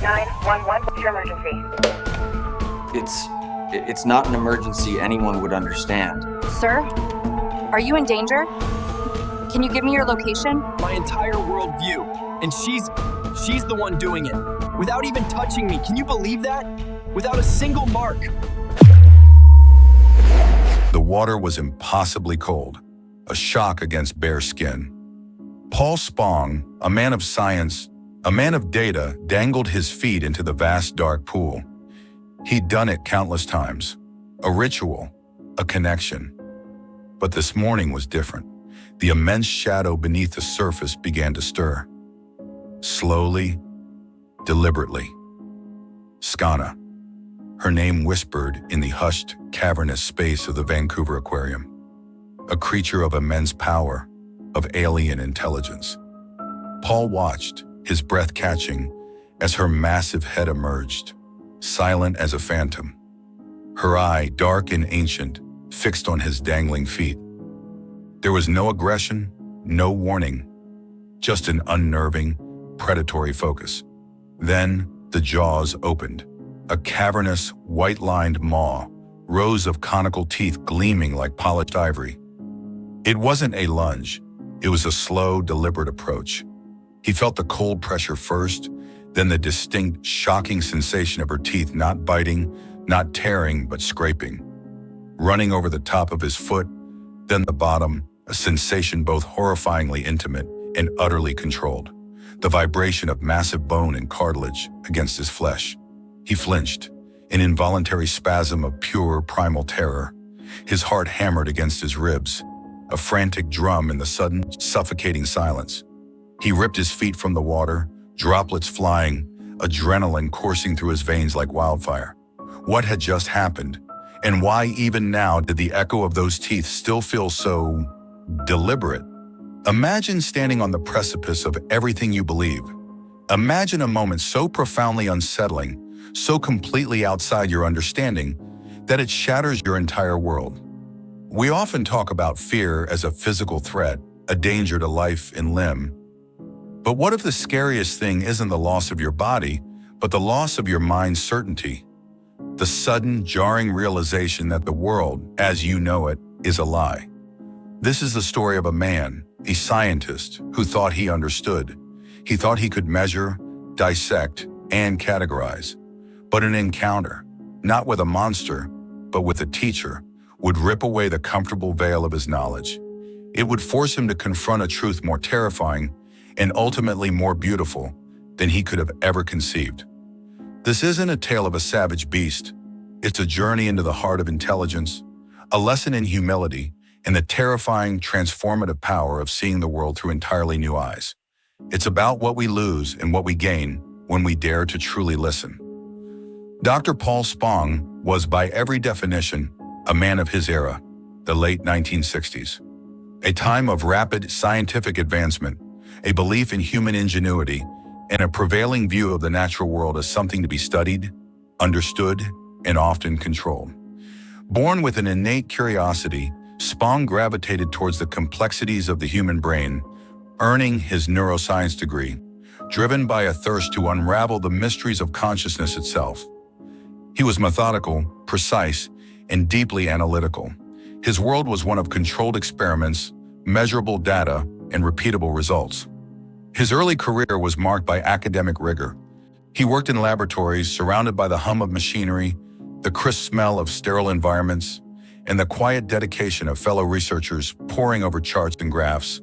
911, what's your emergency? It's not an emergency anyone would understand. Sir, are you in danger? Can you give me your location? My entire worldview, and she's the one doing it. Without even touching me, can you believe that? Without a single mark. The water was impossibly cold, a shock against bare skin. Paul Spong, a man of science, a man of data, dangled his feet into the vast dark pool. He'd done it countless times. A ritual, a connection. But this morning was different. The immense shadow beneath the surface began to stir. Slowly, deliberately. Skana. Her name whispered in the hushed, cavernous space of the Vancouver Aquarium. A creature of immense power, of alien intelligence. Paul watched, his breath catching, as her massive head emerged, silent as a phantom. Her eye, dark and ancient, fixed on his dangling feet. There was no aggression, no warning, just an unnerving, predatory focus. Then the jaws opened. A cavernous, white-lined maw, rows of conical teeth gleaming like polished ivory. It wasn't a lunge. It was a slow, deliberate approach. He felt the cold pressure first, then the distinct, shocking sensation of her teeth not biting, not tearing, but scraping. Running over the top of his foot, then the bottom, a sensation both horrifyingly intimate and utterly controlled. The vibration of massive bone and cartilage against his flesh. He flinched, an involuntary spasm of pure primal terror. His heart hammered against his ribs, a frantic drum in the sudden, suffocating silence. He ripped his feet from the water, droplets flying, adrenaline coursing through his veins like wildfire. What had just happened? And why even now did the echo of those teeth still feel so deliberate? Imagine standing on the precipice of everything you believe. Imagine a moment so profoundly unsettling, so completely outside your understanding, that it shatters your entire world. We often talk about fear as a physical threat, a danger to life and limb. But what if the scariest thing isn't the loss of your body, but the loss of your mind's certainty? The sudden, jarring realization that the world, as you know it, is a lie. This is the story of a man, a scientist, who thought he understood. He thought he could measure, dissect, and categorize. But an encounter, not with a monster, but with a teacher, would rip away the comfortable veil of his knowledge. It would force him to confront a truth more terrifying and ultimately more beautiful than he could have ever conceived. This isn't a tale of a savage beast. It's a journey into the heart of intelligence, a lesson in humility, and the terrifying, transformative power of seeing the world through entirely new eyes. It's about what we lose and what we gain when we dare to truly listen. Dr. Paul Spong was, by every definition, a man of his era, the late 1960s. A time of rapid scientific advancement, a belief in human ingenuity, and a prevailing view of the natural world as something to be studied, understood, and often controlled. Born with an innate curiosity, Spong gravitated towards the complexities of the human brain, earning his neuroscience degree, driven by a thirst to unravel the mysteries of consciousness itself. He was methodical, precise, and deeply analytical. His world was one of controlled experiments, measurable data, and repeatable results. His early career was marked by academic rigor. He worked in laboratories surrounded by the hum of machinery, the crisp smell of sterile environments, and the quiet dedication of fellow researchers poring over charts and graphs.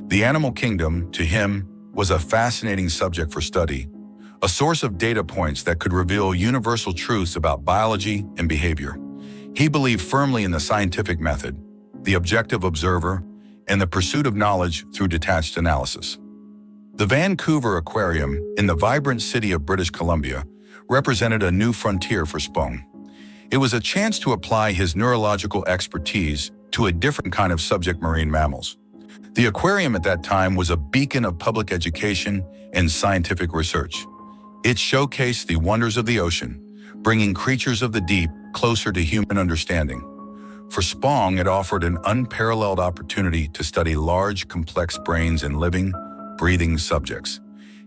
The animal kingdom, to him, was a fascinating subject for study, a source of data points that could reveal universal truths about biology and behavior. He believed firmly in the scientific method, the objective observer, and the pursuit of knowledge through detached analysis. The Vancouver Aquarium, in the vibrant city of British Columbia, represented a new frontier for Spong. It was a chance to apply his neurological expertise to a different kind of subject, marine mammals. The aquarium at that time was a beacon of public education and scientific research. It showcased the wonders of the ocean, bringing creatures of the deep closer to human understanding. For Spong, it offered an unparalleled opportunity to study large, complex brains in living, breathing subjects.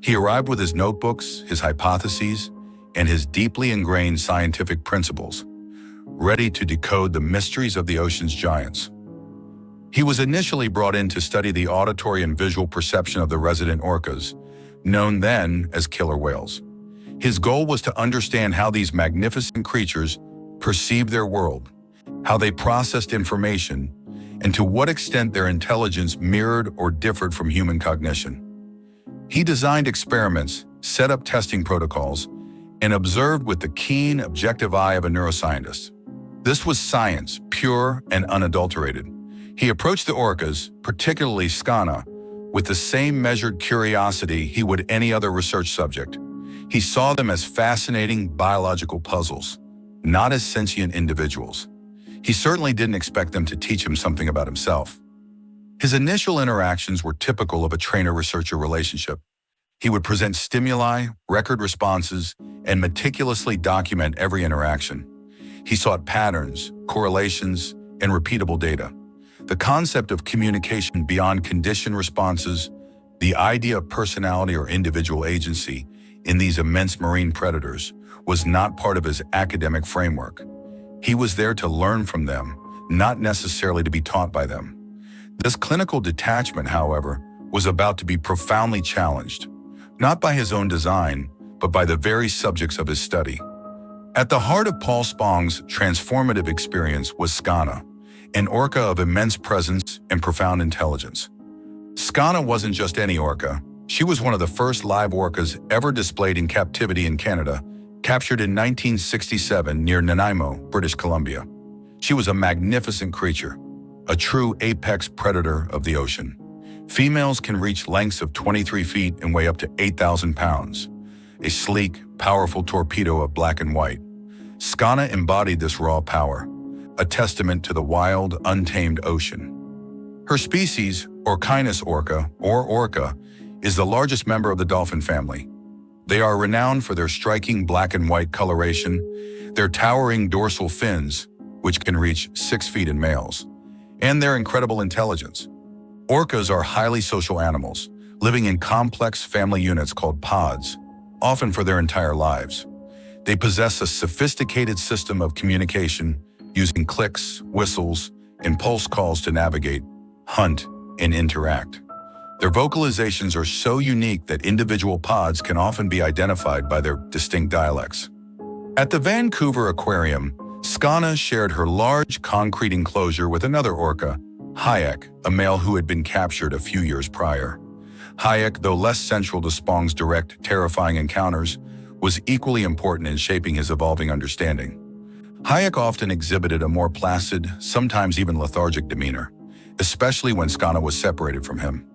He arrived with his notebooks, his hypotheses, and his deeply ingrained scientific principles, ready to decode the mysteries of the ocean's giants. He was initially brought in to study the auditory and visual perception of the resident orcas, known then as killer whales. His goal was to understand how these magnificent creatures perceived their world, how they processed information, and to what extent their intelligence mirrored or differed from human cognition. He designed experiments, set up testing protocols, and observed with the keen, objective eye of a neuroscientist. This was science, pure and unadulterated. He approached the orcas, particularly Skana, with the same measured curiosity he would any other research subject. He saw them as fascinating biological puzzles, not as sentient individuals. He certainly didn't expect them to teach him something about himself. His initial interactions were typical of a trainer-researcher relationship. He would present stimuli, record responses, and meticulously document every interaction. He sought patterns, correlations, and repeatable data. The concept of communication beyond conditioned responses, the idea of personality or individual agency in these immense marine predators, was not part of his academic framework. He was there to learn from them, not necessarily to be taught by them. This clinical detachment, however, was about to be profoundly challenged, not by his own design, but by the very subjects of his study. At the heart of Paul Spong's transformative experience was Skana, an orca of immense presence and profound intelligence. Skana wasn't just any orca. She was one of the first live orcas ever displayed in captivity in Canada, captured in 1967 near Nanaimo, British Columbia. She was a magnificent creature, a true apex predator of the ocean. Females can reach lengths of 23 feet and weigh up to 8,000 pounds, a sleek, powerful torpedo of black and white. Skana embodied this raw power, a testament to the wild, untamed ocean. Her species, Orchinus orca, or orca, is the largest member of the dolphin family. They are renowned for their striking black and white coloration, their towering dorsal fins, which can reach 6 feet in males, and their incredible intelligence. Orcas are highly social animals, living in complex family units called pods, often for their entire lives. They possess a sophisticated system of communication, using clicks, whistles, and pulse calls to navigate, hunt, and interact. Their vocalizations are so unique that individual pods can often be identified by their distinct dialects. At the Vancouver Aquarium, Skana shared her large concrete enclosure with another orca, Hayek, a male who had been captured a few years prior. Hayek, though less central to Spong's direct, terrifying encounters, was equally important in shaping his evolving understanding. Hayek often exhibited a more placid, sometimes even lethargic demeanor, especially when Skana was separated from him.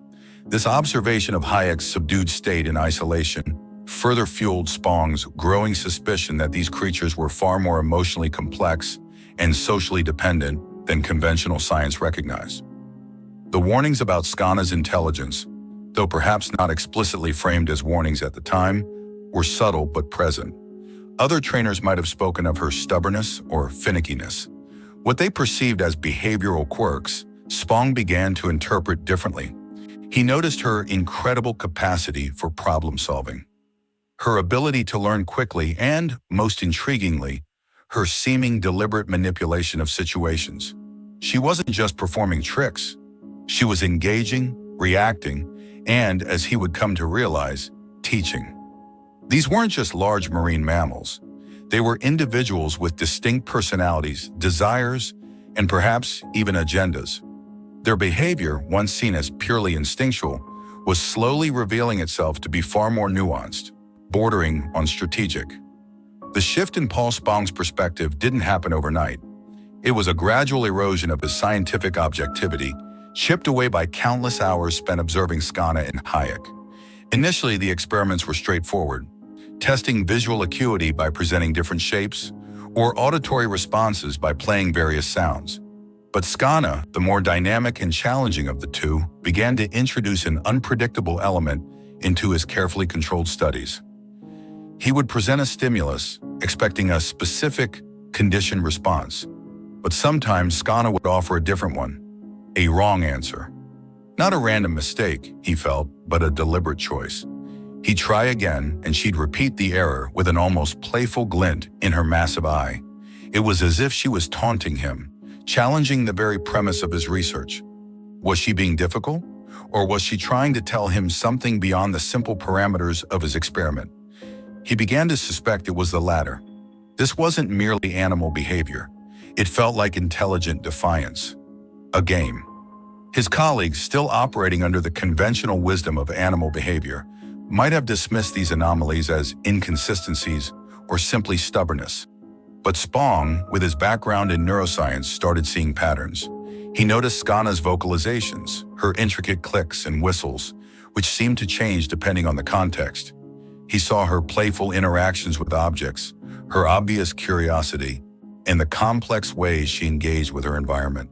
This observation of Hayek's subdued state in isolation further fueled Spong's growing suspicion that these creatures were far more emotionally complex and socially dependent than conventional science recognized. The warnings about Skana's intelligence, though perhaps not explicitly framed as warnings at the time, were subtle but present. Other trainers might have spoken of her stubbornness or finickiness. What they perceived as behavioral quirks, Spong began to interpret differently. He noticed her incredible capacity for problem solving, her ability to learn quickly, and, most intriguingly, her seeming deliberate manipulation of situations. She wasn't just performing tricks. She was engaging, reacting, and, as he would come to realize, teaching. These weren't just large marine mammals. They were individuals with distinct personalities, desires, and perhaps even agendas. Their behavior, once seen as purely instinctual, was slowly revealing itself to be far more nuanced, bordering on strategic. The shift in Paul Spong's perspective didn't happen overnight. It was a gradual erosion of his scientific objectivity, chipped away by countless hours spent observing Skana and Hayek. Initially, the experiments were straightforward, testing visual acuity by presenting different shapes, or auditory responses by playing various sounds. But Skana, the more dynamic and challenging of the two, began to introduce an unpredictable element into his carefully controlled studies. He would present a stimulus, expecting a specific, conditioned response. But sometimes Skana would offer a different one, a wrong answer. Not a random mistake, he felt, but a deliberate choice. He'd try again, and she'd repeat the error with an almost playful glint in her massive eye. It was as if she was taunting him, challenging the very premise of his research. Was she being difficult? Or was she trying to tell him something beyond the simple parameters of his experiment? He began to suspect it was the latter. This wasn't merely animal behavior. It felt like intelligent defiance. A game. His colleagues, still operating under the conventional wisdom of animal behavior, might have dismissed these anomalies as inconsistencies or simply stubbornness. But Spong, with his background in neuroscience, started seeing patterns. He noticed Skana's vocalizations, her intricate clicks and whistles, which seemed to change depending on the context. He saw her playful interactions with objects, her obvious curiosity, and the complex ways she engaged with her environment.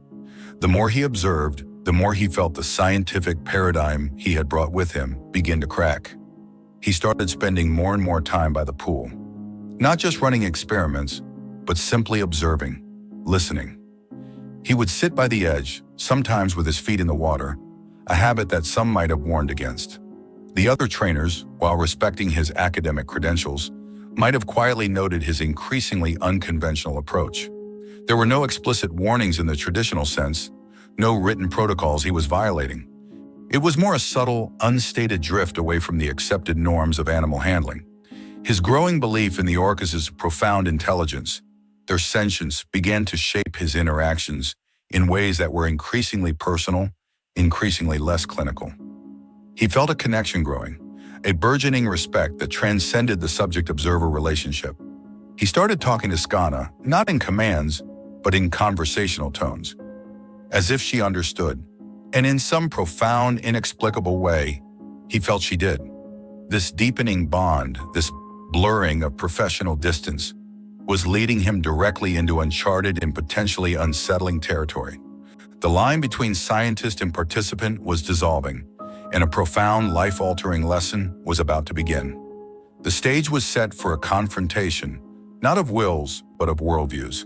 The more he observed, the more he felt the scientific paradigm he had brought with him begin to crack. He started spending more and more time by the pool, not just running experiments, but simply observing, listening. He would sit by the edge, sometimes with his feet in the water, a habit that some might have warned against. The other trainers, while respecting his academic credentials, might have quietly noted his increasingly unconventional approach. There were no explicit warnings in the traditional sense, no written protocols he was violating. It was more a subtle, unstated drift away from the accepted norms of animal handling. His growing belief in the orcas' profound intelligence, their sentience, began to shape his interactions in ways that were increasingly personal, increasingly less clinical. He felt a connection growing, a burgeoning respect that transcended the subject-observer relationship. He started talking to Skana, not in commands, but in conversational tones, as if she understood. And in some profound, inexplicable way, he felt she did. This deepening bond, this blurring of professional distance, was leading him directly into uncharted and potentially unsettling territory. The line between scientist and participant was dissolving, and a profound, life-altering lesson was about to begin. The stage was set for a confrontation, not of wills, but of worldviews.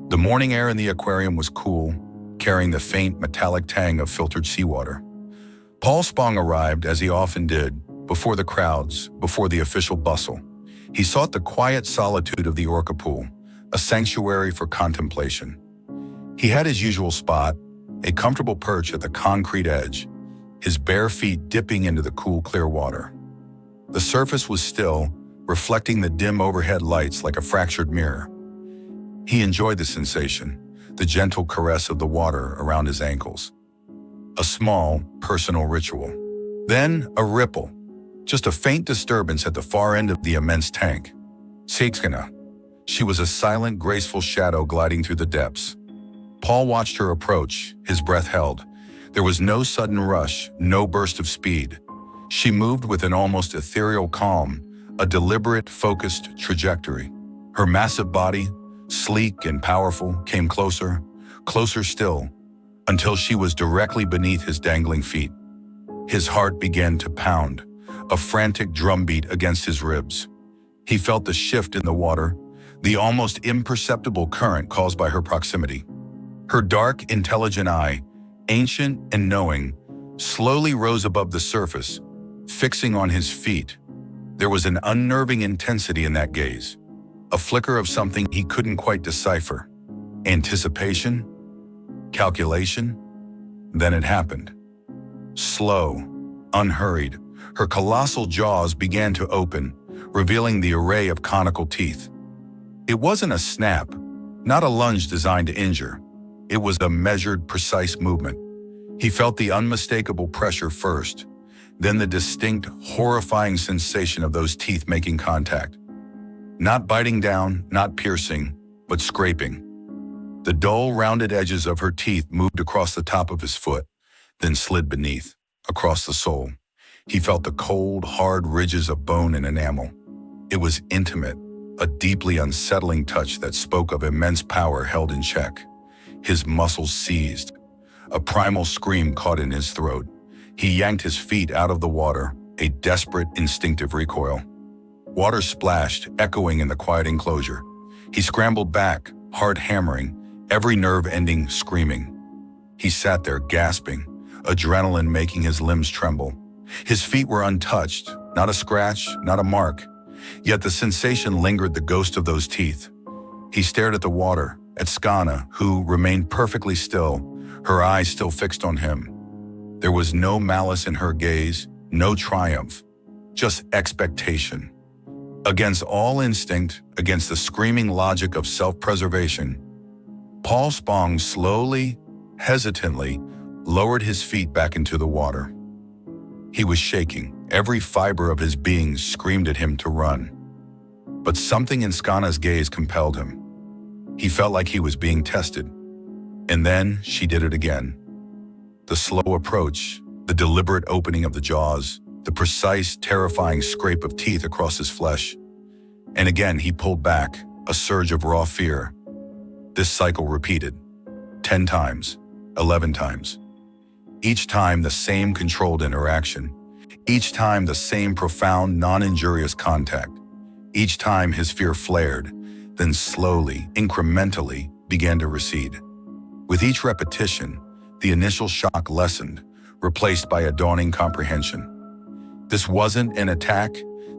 The morning air in the aquarium was cool, carrying the faint metallic tang of filtered seawater. Paul Spong arrived, as he often did, before the crowds, before the official bustle. He sought the quiet solitude of the orca pool, a sanctuary for contemplation. He had his usual spot, a comfortable perch at the concrete edge, his bare feet dipping into the cool, clear water. The surface was still, reflecting the dim overhead lights like a fractured mirror. He enjoyed the sensation, the gentle caress of the water around his ankles. A small, personal ritual. Then a ripple, just a faint disturbance at the far end of the immense tank. Skana. She was a silent, graceful shadow gliding through the depths. Paul watched her approach, his breath held. There was no sudden rush, no burst of speed. She moved with an almost ethereal calm, a deliberate, focused trajectory. Her massive body, sleek and powerful, came closer, closer still, until she was directly beneath his dangling feet. His heart began to pound, a frantic drumbeat against his ribs. He felt the shift in the water, the almost imperceptible current caused by her proximity. Her dark, intelligent eye, ancient and knowing, slowly rose above the surface, fixing on his feet. There was an unnerving intensity in that gaze, a flicker of something he couldn't quite decipher. Anticipation? Calculation? Then it happened. Slow, unhurried, her colossal jaws began to open, revealing the array of conical teeth. It wasn't a snap, not a lunge designed to injure. It was a measured, precise movement. He felt the unmistakable pressure first, then the distinct, horrifying sensation of those teeth making contact. Not biting down, not piercing, but scraping. The dull, rounded edges of her teeth moved across the top of his foot, then slid beneath, across the sole. He felt the cold, hard ridges of bone and enamel. It was intimate, a deeply unsettling touch that spoke of immense power held in check. His muscles seized. A primal scream caught in his throat. He yanked his feet out of the water, a desperate, instinctive recoil. Water splashed, echoing in the quiet enclosure. He scrambled back, heart hammering, every nerve ending screaming. He sat there gasping, adrenaline making his limbs tremble. His feet were untouched, not a scratch, not a mark. Yet the sensation lingered, the ghost of those teeth. He stared at the water, at Skana, who remained perfectly still, her eyes still fixed on him. There was no malice in her gaze, no triumph, just expectation. Against all instinct, against the screaming logic of self-preservation, Paul Spong slowly, hesitantly, lowered his feet back into the water. He was shaking. Every fiber of his being screamed at him to run. But something in Skana's gaze compelled him. He felt like he was being tested. And then she did it again. The slow approach, the deliberate opening of the jaws, the precise, terrifying scrape of teeth across his flesh. And again he pulled back, a surge of raw fear. This cycle repeated. 10 times, 11 times. Each time the same controlled interaction. Each time the same profound, non-injurious contact. Each time his fear flared, then slowly, incrementally began to recede. With each repetition, the initial shock lessened, replaced by a dawning comprehension. This wasn't an attack.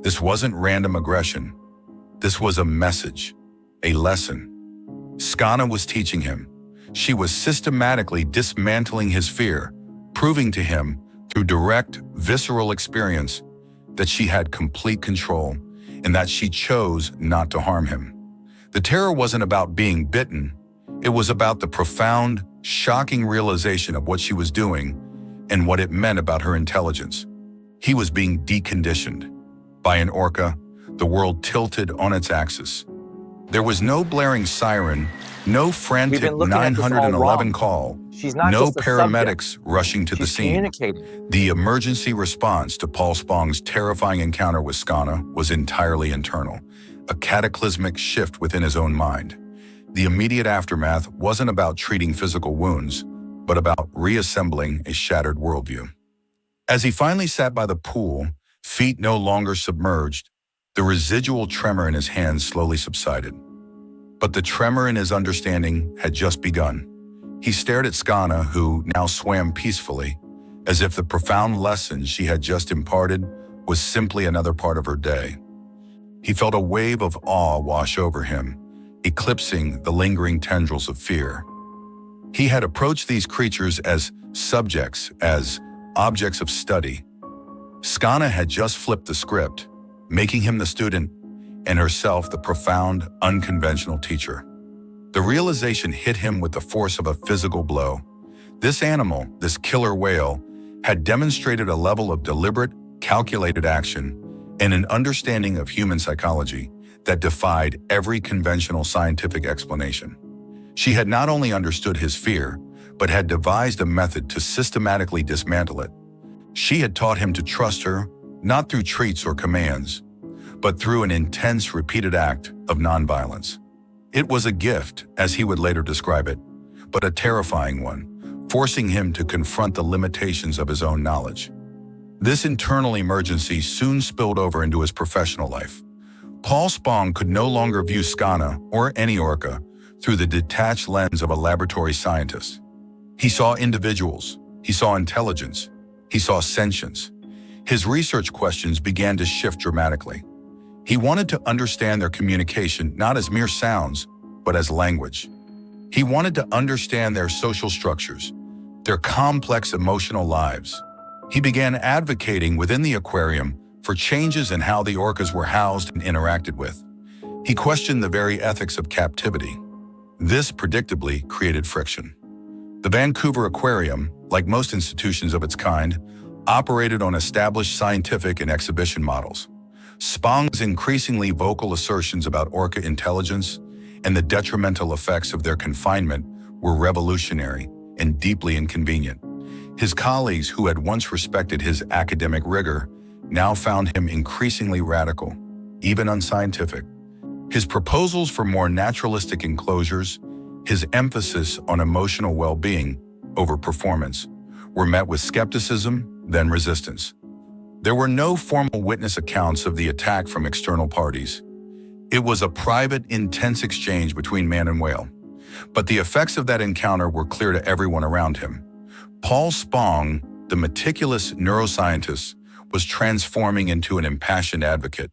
This wasn't random aggression. This was a message, a lesson. Skana was teaching him. She was systematically dismantling his fear, proving to him through direct, visceral experience that she had complete control and that she chose not to harm him. The terror wasn't about being bitten. It was about the profound, shocking realization of what she was doing and what it meant about her intelligence. He was being deconditioned. By an orca, the world tilted on its axis. There was no blaring siren, no frantic 911 call, no paramedics rushing to the scene. The emergency response to Paul Spong's terrifying encounter with Skana was entirely internal, a cataclysmic shift within his own mind. The immediate aftermath wasn't about treating physical wounds, but about reassembling a shattered worldview. As he finally sat by the pool, feet no longer submerged, the residual tremor in his hands slowly subsided. But the tremor in his understanding had just begun. He stared at Skana, who now swam peacefully, as if the profound lesson she had just imparted was simply another part of her day. He felt a wave of awe wash over him, eclipsing the lingering tendrils of fear. He had approached these creatures as subjects, as objects of study. Skana had just flipped the script, making him the student and herself the profound, unconventional teacher. The realization hit him with the force of a physical blow. This animal, this killer whale, had demonstrated a level of deliberate, calculated action and an understanding of human psychology that defied every conventional scientific explanation. She had not only understood his fear, but had devised a method to systematically dismantle it. She had taught him to trust her, not through treats or commands, but through an intense, repeated act of nonviolence. It was a gift, as he would later describe it, but a terrifying one, forcing him to confront the limitations of his own knowledge. This internal emergency soon spilled over into his professional life. Paul Spong could no longer view Skana, or any orca, through the detached lens of a laboratory scientist. He saw individuals, he saw intelligence, he saw sentience. His research questions began to shift dramatically. He wanted to understand their communication not as mere sounds, but as language. He wanted to understand their social structures, their complex emotional lives. He began advocating within the aquarium for changes in how the orcas were housed and interacted with. He questioned the very ethics of captivity. This predictably created friction. The Vancouver Aquarium, like most institutions of its kind, operated on established scientific and exhibition models. Spong's increasingly vocal assertions about orca intelligence and the detrimental effects of their confinement were revolutionary and deeply inconvenient. His colleagues, who had once respected his academic rigor, now found him increasingly radical, even unscientific. His proposals for more naturalistic enclosures, his emphasis on emotional well-being over performance, were met with skepticism, then resistance. There were no formal witness accounts of the attack from external parties. It was a private, intense exchange between man and whale. But the effects of that encounter were clear to everyone around him. Paul Spong, the meticulous neuroscientist, was transforming into an impassioned advocate.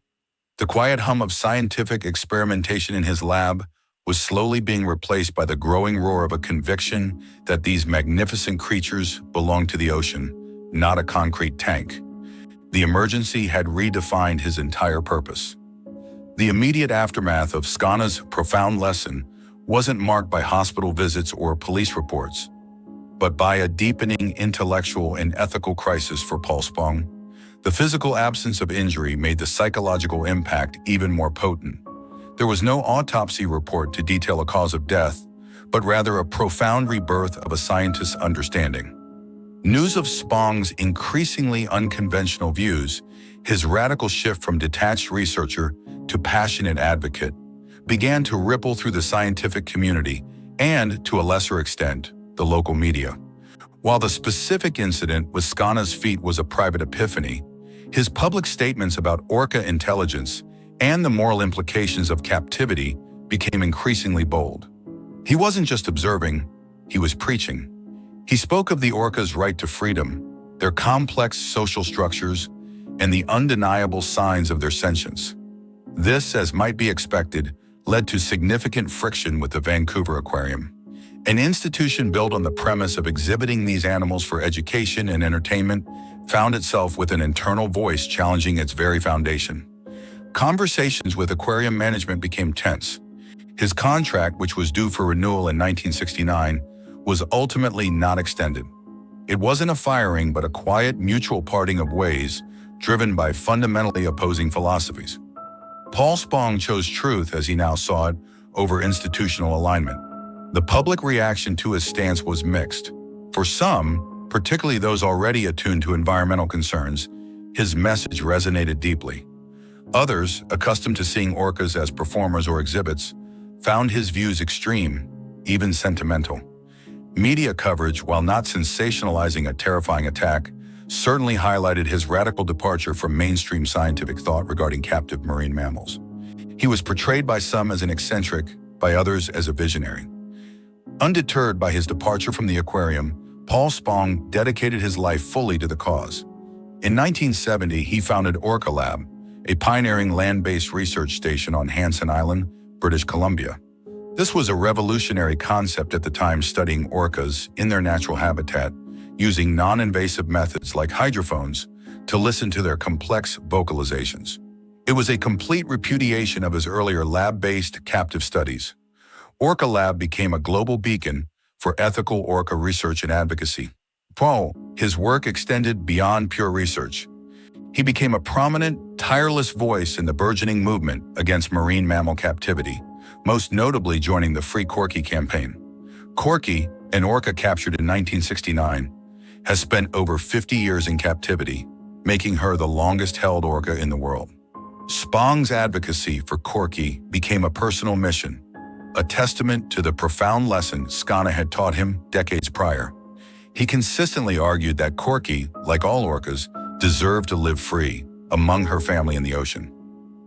The quiet hum of scientific experimentation in his lab was slowly being replaced by the growing roar of a conviction that these magnificent creatures belonged to the ocean, not a concrete tank. The emergency had redefined his entire purpose. The immediate aftermath of Skana's profound lesson wasn't marked by hospital visits or police reports, but by a deepening intellectual and ethical crisis for Paul Spong. The physical absence of injury made the psychological impact even more potent. There was no autopsy report to detail a cause of death, but rather a profound rebirth of a scientist's understanding. News of Spong's increasingly unconventional views, his radical shift from detached researcher to passionate advocate, began to ripple through the scientific community and, to a lesser extent, the local media. While the specific incident with Skana's feet was a private epiphany, his public statements about orca intelligence and the moral implications of captivity became increasingly bold. He wasn't just observing, he was preaching. He spoke of the orca's right to freedom, their complex social structures, and the undeniable signs of their sentience. This, as might be expected, led to significant friction with the Vancouver Aquarium. An institution built on the premise of exhibiting these animals for education and entertainment found itself with an internal voice challenging its very foundation. Conversations with aquarium management became tense. His contract, which was due for renewal in 1969, was ultimately not extended. It wasn't a firing, but a quiet, mutual parting of ways, driven by fundamentally opposing philosophies. Paul Spong chose truth, as he now saw it, over institutional alignment. The public reaction to his stance was mixed. For some, particularly those already attuned to environmental concerns, his message resonated deeply. Others, accustomed to seeing orcas as performers or exhibits, found his views extreme, even sentimental. Media coverage, while not sensationalizing a terrifying attack, certainly highlighted his radical departure from mainstream scientific thought regarding captive marine mammals. He was portrayed by some as an eccentric, by others as a visionary. Undeterred by his departure from the aquarium, Paul Spong dedicated his life fully to the cause. In 1970, he founded Orca Lab, a pioneering land-based research station on Hansen Island, British Columbia. This was a revolutionary concept at the time, studying orcas in their natural habitat, using non-invasive methods like hydrophones to listen to their complex vocalizations. It was a complete repudiation of his earlier lab-based captive studies. Orca Lab became a global beacon for ethical orca research and advocacy. His work extended beyond pure research. He became a prominent, tireless voice in the burgeoning movement against marine mammal captivity, most notably joining the Free Corky campaign. Corky, an orca captured in 1969, has spent over 50 years in captivity, making her the longest-held orca in the world. Spong's advocacy for Corky became a personal mission, a testament to the profound lesson Skana had taught him decades prior. He consistently argued that Corky, like all orcas, deserved to live free among her family in the ocean.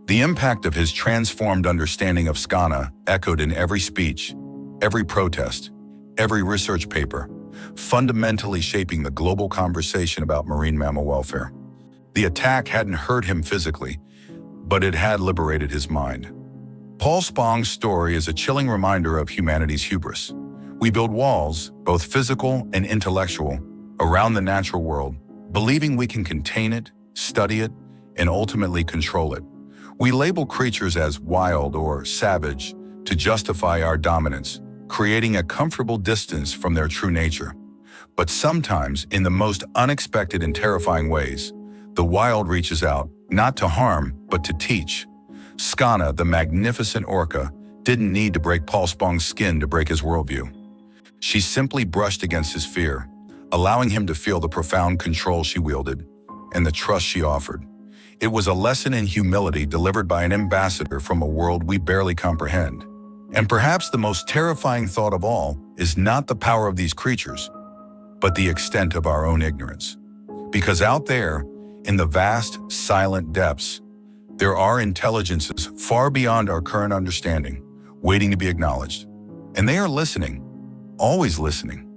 The impact of his transformed understanding of Skana echoed in every speech, every protest, every research paper, fundamentally shaping the global conversation about marine mammal welfare. The attack hadn't hurt him physically, but it had liberated his mind. Paul Spong's story is a chilling reminder of humanity's hubris. We build walls, both physical and intellectual, around the natural world, believing we can contain it, study it, and ultimately control it. We label creatures as wild or savage to justify our dominance, creating a comfortable distance from their true nature. But sometimes, in the most unexpected and terrifying ways, the wild reaches out, not to harm, but to teach. Skana, the magnificent orca, didn't need to break Paul Spong's skin to break his worldview. She simply brushed against his fear, allowing him to feel the profound control she wielded and the trust she offered. It was a lesson in humility delivered by an ambassador from a world we barely comprehend. And perhaps the most terrifying thought of all is not the power of these creatures, but the extent of our own ignorance. Because out there, in the vast, silent depths, there are intelligences far beyond our current understanding, waiting to be acknowledged. And they are listening, always listening.